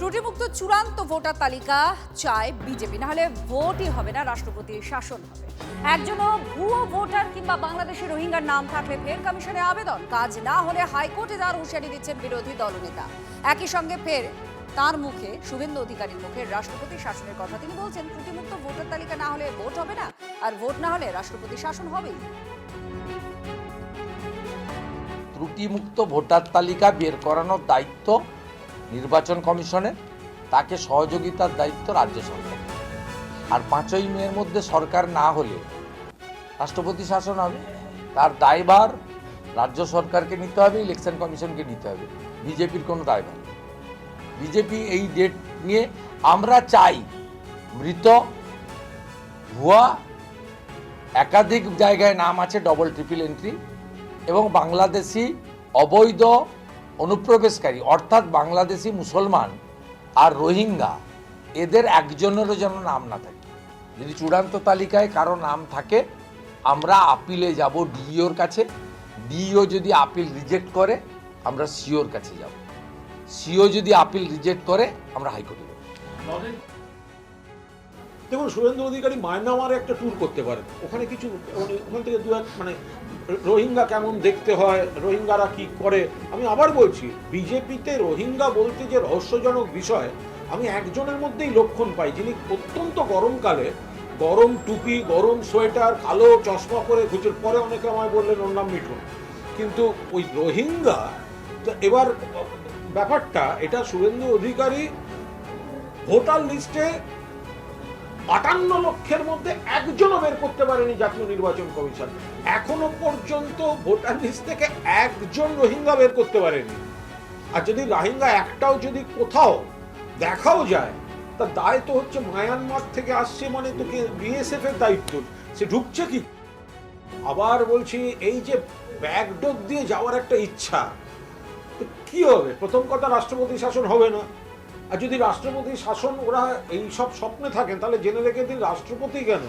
ত্রুটিমুক্ত চূড়ান্ত ভোটার তালিকা চায় বিজেপি, না হলে ভোটই হবে না, রাষ্ট্রপতির শাসন হবে। একজনও ভুয়ো ভোটার কিংবা বাংলাদেশের রোহিঙ্গার নাম থাকলে ফের কমিশনে আবেদন, কাজ না হলে হাইকোর্টে যাওয়ার হুঁশিয়ারি দিচ্ছেন বিরোধী দলনেতা। একই সঙ্গে ফের তার মুখে, শুভেন্দু অধিকারীর মুখে রাষ্ট্রপতি শাসনের কথা। তিনি বলছেন ত্রুটিমুক্ত ভোটার তালিকা না হলে ভোট হবে না, আর ভোট না হলে রাষ্ট্রপতি শাসন হবেই। ত্রুটিমুক্ত ভোটার তালিকা বের করানোর দায়িত্ব নির্বাচন কমিশনের, তাকে সহযোগিতার দায়িত্ব রাজ্য সরকার। আর 5ই মের মধ্যে সরকার না হলে রাষ্ট্রপতি শাসন হবে, তার দায়ভার রাজ্য সরকারকে নিতে হবে, ইলেকশন কমিশনকে নিতে হবে। বিজেপির কোনো দায়ভার। বিজেপি এই ডেট নিয়ে, আমরা চাই মৃত ভুয়া একাধিক জায়গায় নাম আছে, ডবল ট্রিপল এন্ট্রি, এবং বাংলাদেশি অবৈধ অনুপ্রবেশকারী অর্থাৎ বাংলাদেশি মুসলমান আর রোহিঙ্গা, এদের একজনেরও যেন নাম না থাকে। যদি চূড়ান্ত তালিকায় কারো নাম থাকে, আমরা আপিলে যাব ডিইওর কাছে। ডিইও যদি আপিল রিজেক্ট করে, আমরা সিওর কাছে যাব। সিও যদি আপিল রিজেক্ট করে, আমরা হাইকোর্টে যাব। দেখুন, শুভেন্দু অধিকারী মায়ানমারে একটা ট্যুর করতে পারেন। ওখানে কিছু ওখান থেকে রোহিঙ্গা কেমন দেখতে হয়, রোহিঙ্গারা কি করে। আমি আবার বলছি, বিজেপিতে রোহিঙ্গা বলতে যে রহস্যজনক বিষয়, আমি একজনের মধ্যেই লক্ষণ পাই, যিনি অত্যন্ত গরমকালে গরম টুপি, গরম সোয়েটার, কালো চশমা পরে ঘুচের পরে অনেকে আমায় বললেন ওর নাম মিঠুন। কিন্তু ওই রোহিঙ্গা, তো এবার ব্যাপারটা এটা, শুভেন্দু অধিকারী ভোটার লিস্টে 58 লক্ষের মধ্যে একজনও বের করতে পারেনি জাতীয় নির্বাচন কমিশন। এখনো পর্যন্ত ভোটার লিস্ট থেকে একজন রোহিঙ্গা বের করতে পারেনি। আর যদি রোহিঙ্গা একটাও যদি কোথাও দেখাও যায়, তার দায় তো হচ্ছে মায়ানমার থেকে আসছে, মানে তোকে বিএসএফ এর দায়িত্ব, সে ঢুকছে কি। আবার বলছি, এই যে ব্যাকডোর দিয়ে যাওয়ার একটা ইচ্ছা, কি হবে? প্রথম কথা, রাষ্ট্রপতি শাসন হবে না। আর যদি রাষ্ট্রপতি শাসন ওরা এই সব স্বপ্নে থাকেন, তাহলে জেনে রেখে দিন, রাষ্ট্রপতি কেন,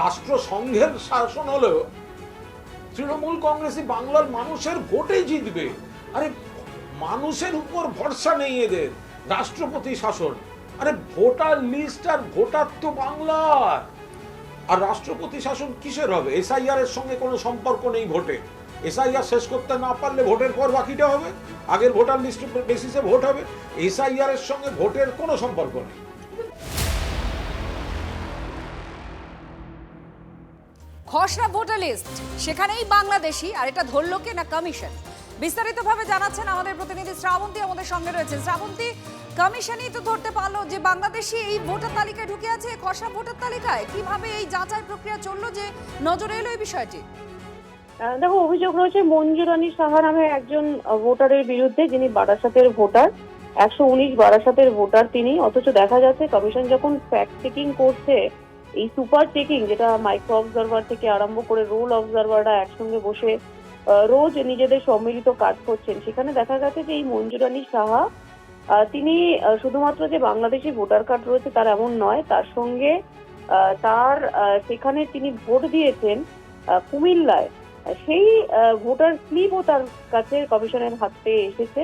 রাষ্ট্রসংঘের শাসন হলেও তৃণমূল কংগ্রেসই বাংলার মানুষের ভোটেই জিতবে। আরে মানুষের উপর ভরসা নেই এদের, রাষ্ট্রপতি শাসন। আরে ভোটার লিস্ট আর ভোটার তো বাংলার, আর রাষ্ট্রপতি শাসন কিসের হবে? এসআইআর এর সঙ্গে কোনো সম্পর্ক নেই ভোটে। এসআইআর শেষ করতে না পারলে ভোটের পর বাকিটা হবে, আগের ভোটার লিস্ট বেসিসে ভোট হবে। এসআইআর এর সঙ্গে ভোটের কোনো সম্পর্ক নেই। খসড়া ভোটার লিস্ট, সেখানেই বাংলাদেশি, আর এটা ধরলো কে না কমিশন। বিস্তারিতভাবে জানাচ্ছেন আমাদের প্রতিনিধি শ্রাবন্তী, আমাদের সঙ্গে রয়েছে। শ্রাবন্তী, কমিশনই তো ধরতে পারলো যে বাংলাদেশি এই ভোটার তালিকায় ঢুকে আছে, খসড়া ভোটার তালিকায়। কিভাবে এই যাচাই প্রক্রিয়া চললো যে নজরে এলো এই বিষয়টি? দেখো, অভিযোগ রয়েছে মঞ্জু রানী সাহা নামে একজন ভোটারের বিরুদ্ধে, যিনি বারাসাতের ভোটার, 119 বারাসাতের ভোটার তিনি। অথচ দেখা যাচ্ছে কমিশন যখন ফ্যাক্ট চেকিং করছে, এই সুপার চেকিং, যেটা মাইক্রো অবজারভার থেকে আরম্ভ করে রোল অবজারভাররা একসঙ্গে বসে রোজ নিজেদের সম্মিলিত কাজ করছেন, সেখানে দেখা গেছে যে এই মঞ্জু রানী সাহা তিনি শুধুমাত্র যে বাংলাদেশি ভোটার কার্ড রয়েছে তার এমন নয়, তার সঙ্গে তার সেখানে তিনি ভোট দিয়েছেন কুমিল্লায়, সেই ভোটার স্লিপও তার কাছে কমিশনের হাতে এসেছে।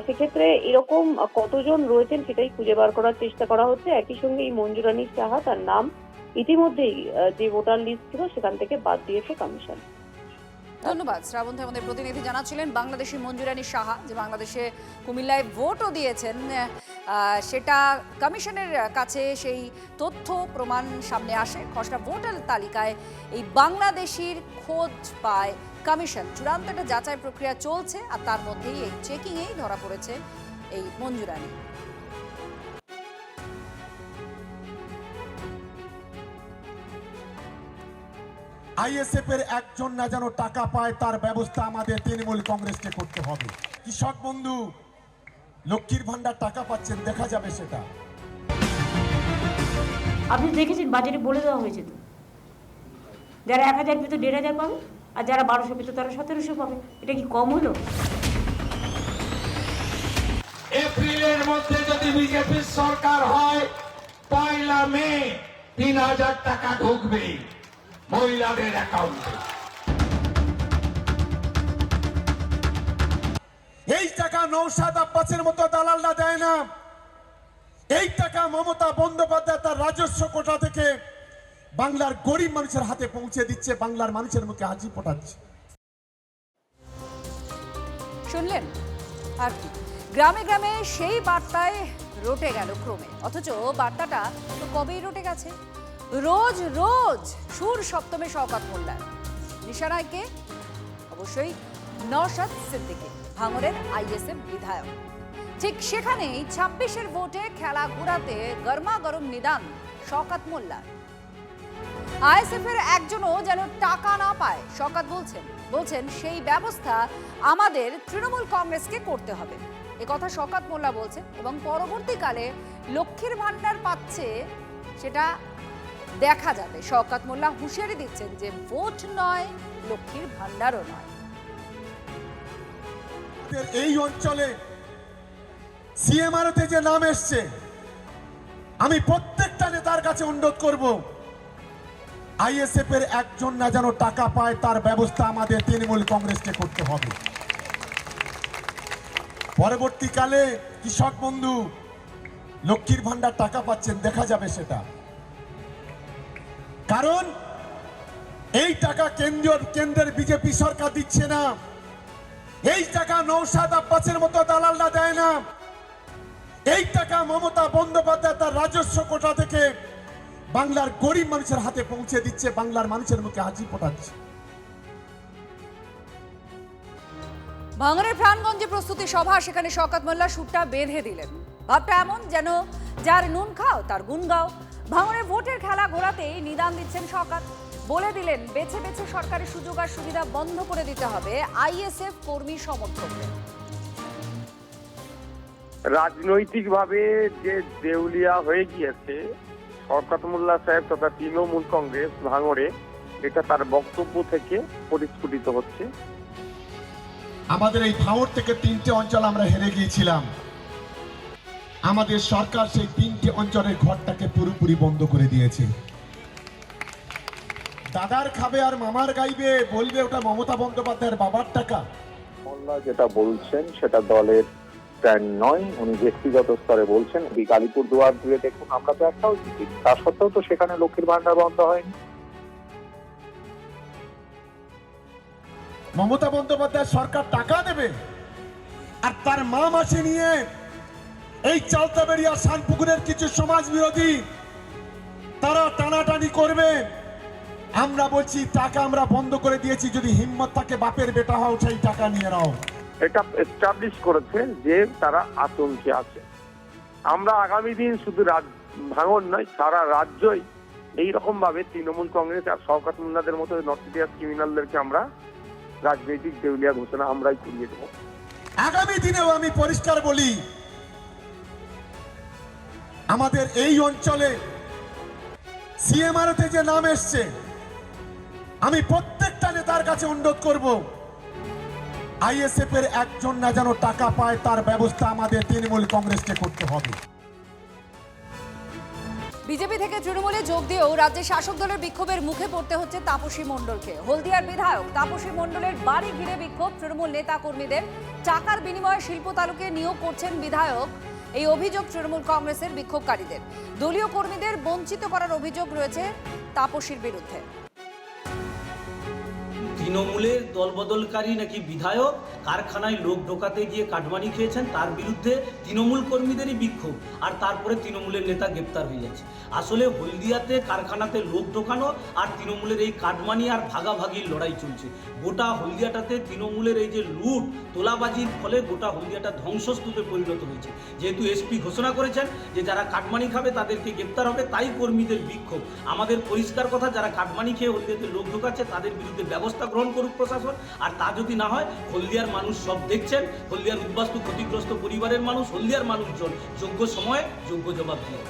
সেক্ষেত্রে এরকম কতজন রয়েছেন সেটাই খুঁজে বার করার চেষ্টা করা হচ্ছে। একই সঙ্গে এই মঞ্জু রানী সাহা, তার নাম ইতিমধ্যেই যে ভোটার লিস্ট ছিল সেখান থেকে বাদ দিয়েছে কমিশন। ধন্যবাদ শ্রাবন্তী, আমাদের প্রতিনিধি জানাচ্ছিলেন বাংলাদেশি মঞ্জু রানী সাহা, যে বাংলাদেশে কুমিল্লায় ভোটও দিয়েছেন, সেটা কমিশনের কাছে সেই তথ্য প্রমাণ সামনে আসে। খসড়া ভোটার তালিকায় এই বাংলাদেশির খোঁজ পায় কমিশন। চূড়ান্ত একটা যাচাই প্রক্রিয়া চলছে, আর তার মধ্যেই এই চেকিংয়েই ধরা পড়েছে এই মঞ্জু রানী। আইএসএফ এর একজন না যেন টাকা পায়, তার ব্যবস্থা আমাদের তৃণমূল কংগ্রেসকে করতে হবে। কৃষক বন্ধু, লক্ষ্মীর ভান্ডার টাকা পাচ্ছেন, দেখা যাবে সেটা। আপনি দেখেছেন বাজারে বলে দেওয়া হয়েছে, তো যারা 1000 পেত 1500 পাবে, আর যারা 1200 পেত তারা 1700 পাবে। এটা কি কম হলো? এপ্রিলের মধ্যে যদি বিজেপির সরকার হয়, 1 মে 3000 টাকা ঢুকবে মহিলাদের অ্যাকাউন্টে। এই টাকা নওশাদ আব্বাসের মতো দালালরা দেয় না, এই টাকা মমতা বন্দ্যোপাধ্যায় তার রাজস্ব কোটা থেকে বাংলার গরিব মানুষের হাতে পৌঁছে দিচ্ছে, বাংলার মানুষের মুখে হাসি ফোটাচ্ছে। শুনলেন আর কি, গ্রামে গ্রামে সেই বার্তায় রটে গেল ক্রমে, অথচ বার্তাটা তো কবেই রটে গেছে। রোজ রোজ সুর সপ্তমে শওকত মোল্লার, নিশানায়কে অবশ্যই নওশাদ সিদ্দিকী, ভাঙড়ের আইএসএফ বিধায়ক। ঠিক সেখানেই 26-এর ভোটে খেলা ঘোরাতে গরমা গরম নিদান শওকত মোল্লার। আইএসএফ এর একজনও যেন টাকা না পায়। শওকত বলছেন সেই ব্যবস্থা আমাদের তৃণমূল কংগ্রেসকে করতে হবে। এ কথা শওকত মোল্লা বলছেন এবং পরবর্তীকালে লক্ষ্মীর ভান্ডার পাচ্ছে সেটা দেখা যাবে। শওকত মোল্লা হুঁশিয়ারি দিচ্ছেন যে ভোট নয়, লক্ষ্মীর ভান্ডারও নয়। এই অঞ্চলে সিএমআরতে যে নাম এসছে, আমি প্রত্যেকটা নেতার কাছে অনুরোধ করব, আইএসএফ এর একজন না যেন টাকা পায় তার ব্যবস্থা আমাদের তৃণমূল কংগ্রেসকে করতে হবে। পরবর্তীকালে কৃষক বন্ধু লক্ষ্মীর ভান্ডার টাকা পাচ্ছেন, দেখা যাবে সেটা। কারণ এই টাকা কেন্দ্রের বিজেপি সরকার দিচ্ছে না, এই টাকা নওশাদ আব্বাসের মতো দালালরা দেয় না, এই টাকা মমতা বন্দ্যোপাধ্যায় তার রাজস্ব কোটা থেকে বাংলার গরিব মানুষের হাতে পৌঁছে দিচ্ছে, বাংলার মানুষের মুখে হাসি ফোটাচ্ছে। ভাঙড়ের প্রাণগঞ্জে প্রস্তুতি সভা, সেখানে শওকত মোল্লা সুরটা বেঁধে দিলেন। ভাবটা এমন যেন যার নুন খাও তার গুণ গাও। ভাঙড়ে ভোটের খেলা ঘোরাতেই নিদান দিচ্ছেন শওকত। বলে দিলেন বেছে বেছে সরকারি সুযোগ আর সুবিধা বন্ধ করে দিতে হবে আইএসএফ কর্মী সমর্থকদের। রাজনৈতিকভাবে যে দেউলিয়া হয়ে গিয়েছে শওকত মোল্লা সাহেব তথা তৃণমূল কংগ্রেস ভাঙড়ে, এটা তার বক্তব্য থেকে পরিস্ফুটিত হচ্ছে। আমাদের এই ভাঙড় থেকে 3টে অঞ্চল আমরা হেরে গিয়েছিলাম। আমাদের সরকার সেই 3টে অঞ্চলের ঘরটাকে পুরোপুরি বন্ধ করে দিয়েছে। দাদার খাবে আর মামার গাইবে, বলবে ওটা মমতা বন্দ্যোপাধ্যায়ের বাবার টাকা। মোল্লা যেটা বলছেন সেটা দলের স্ট্যান্ড নয়, উনি ব্যক্তিগত স্তরে বলছেন। আলিপুরদুয়ার জুড়ে দেখুন, আমরা তো একটাও জিতি, তা সত্ত্বেও তো সেখানে লক্ষ্মীর ভান্ডার বন্ধ হয়নি। মমতা বন্দ্যোপাধ্যায় সরকার টাকা দেবে আর তার মা মাসি নিয়ে এই চালতাবেড়িয়া শানপুকুরের কিছু সমাজ বিরোধী তারা টানাটানি করবে। আমরা বলছি টাকা আমরা বন্ধ করে দিয়েছি, যদি হিম্মত থাকে বাপের বেটা হও, সেই টাকা নিয়ে নাও। এটা এস্টাবলিশ করেছে যে তারা আতঙ্কে আছে। আমরা আগামী দিন শুধু ভাঙড় নয়, সারা রাজ্যই এইরকম ভাবে তৃণমূল কংগ্রেস আর শওকত মোল্লাদের মতো নর্থ ক্রিমিনালদেরকে আমরা রাজনৈতিক দেউলিয়া ঘোষণা আমরাই করিয়ে দেবো। আগামী দিনেও আমি পরিষ্কার বলি, আমাদের এই অঞ্চলে সিএমআরতে যে নাম এসছে, আমি প্রত্যেকটা নেতার কাছে অনুরোধ করব, আইএসএফ এর একজন না যেন টাকা পায় তার ব্যবস্থা আমাদের তৃণমূল কংগ্রেসকে করতে হবে। বিজেপি থেকে তৃণমূলে যোগ দিয়েও রাজ্যের শাসক দলের বিক্ষোভের মুখে পড়তে হচ্ছে তাপসী মণ্ডলকে। হলদিয়ার বিধায়ক তাপসী মণ্ডলের বাড়ি ঘিরে বিক্ষোভ তৃণমূল নেতা কর্মীদের। টাকার বিনিময়ে শিল্প তালুকে নিয়োগ করছেন বিধায়ক, এই অভিযোগ তৃণমূল কংগ্রেসের বিক্ষোভকারীদের। দলীয় কর্মীদের বঞ্চিত করার অভিযোগ রয়েছে তাপসীর বিরুদ্ধে। তৃণমূলের দলবদলকারী নাকি বিধায়ক কারখানায় লোক ঢোকাতে গিয়ে কাটমানি খেয়েছেন, তার বিরুদ্ধে তৃণমূল কর্মীদেরই বিক্ষোভ, আর তারপরে তৃণমূলের নেতা গ্রেপ্তার হয়ে যাচ্ছে। আসলে হলদিয়াতে কারখানাতে লোক ঢোকানো আর তৃণমূলের এই কাটমানি আর ভাগাভাগির লড়াই চলছে। গোটা হলদিয়াটাতে তৃণমূলের এই যে লুট তোলাবাজির ফলে গোটা হলদিয়াটা ধ্বংসস্তূপে পরিণত হয়েছে। যেহেতু এসপি ঘোষণা করেছেন যে যারা কাটমানি খাবে তাদেরকে গ্রেপ্তার হবে, তাই কর্মীদের বিক্ষোভ। আমাদের পরিষ্কার কথা, যারা কাটমানি খেয়ে হলদিয়াতে লোক ঢোকাচ্ছে তাদের বিরুদ্ধে ব্যবস্থা গ্রহণ করুক প্রশাসন, আর তা যদি না হয় হলদিয়ার মানুষ সব দেখছেন, হলদিয়ার উদ্বাস্তু ক্ষতিগ্রস্ত পরিবারের মানুষ, হলদিয়ার মানুষজন যোগ্য সময়ে যোগ্য জবাব দিয়ে।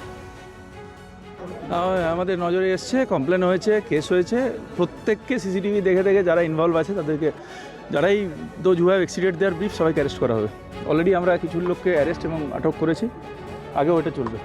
আমাদের নজরে এসছে, কমপ্লেন হয়েছে, কেস হয়েছে, প্রত্যেককে সিসিটিভি দেখে দেখে যারা ইনভলভ আছে তাদেরকে, যারাই those who have exceeded their brief, সবাইকে অ্যারেস্ট করা হবে। অলরেডি আমরা কিছু লোককে অ্যারেস্ট এবং আটক করেছি, আগেও এটা চলবে।